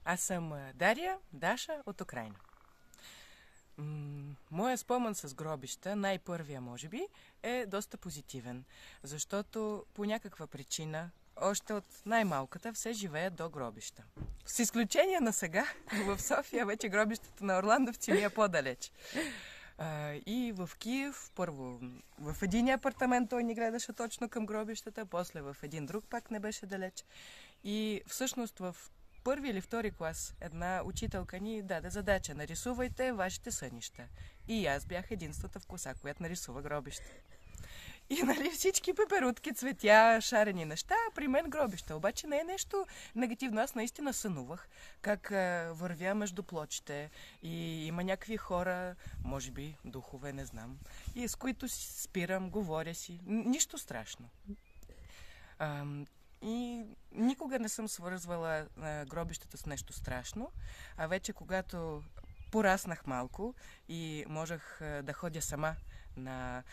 Аз съм Даша от Украйна. Моя спомен с гробища, най-първия може би, е доста позитивен, защото по някаква причина, още от най-малката, все живеят до гробища. С изключение на сега, в София вече гробищата на орландовци ми е по-далеч. И в Киев, първо в един апартамент той ни гледаше точно към гробищата, после в един друг пак не беше далеч. И всъщност в първи или втори клас една учителка ни даде задача: нарисувайте вашите сънища. И аз бях единствата в класа, която нарисува гробища. И нали всички пеперутки, цветя, шарени неща, при мен гробища. Обаче не е нещо негативно. Аз наистина сънувах как вървя между плочите и има някакви хора, може би духове, не знам, и с които си спирам, говоря си. Нищо страшно. И никога не съм свързвала гробищата с нещо страшно, а вече когато пораснах малко и можех да ходя сама на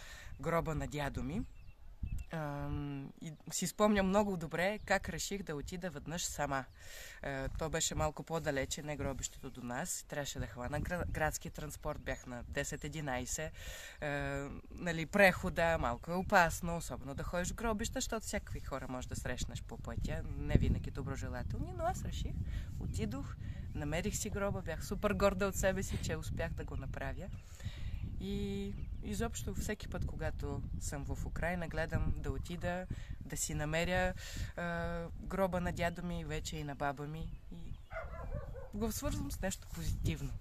гроба на дядо ми, и си спомням много добре как реших да отида веднъж сама. То беше малко по-далече, не гробището до нас. Трябваше да хвана градски транспорт, бях на 10-11. Нали, прехода, малко е опасно, особено да ходиш в гробища, защото всякакви хора можеш да срещнеш по пътя, не винаги доброжелателни, но аз реших, отидох, намерих си гроба, бях супер горда от себе си, че успях да го направя. И изобщо всеки път, когато съм в Украйна, гледам да отида, да си намеря гроба на дядо ми, вече и на баба ми, и го свързвам с нещо позитивно.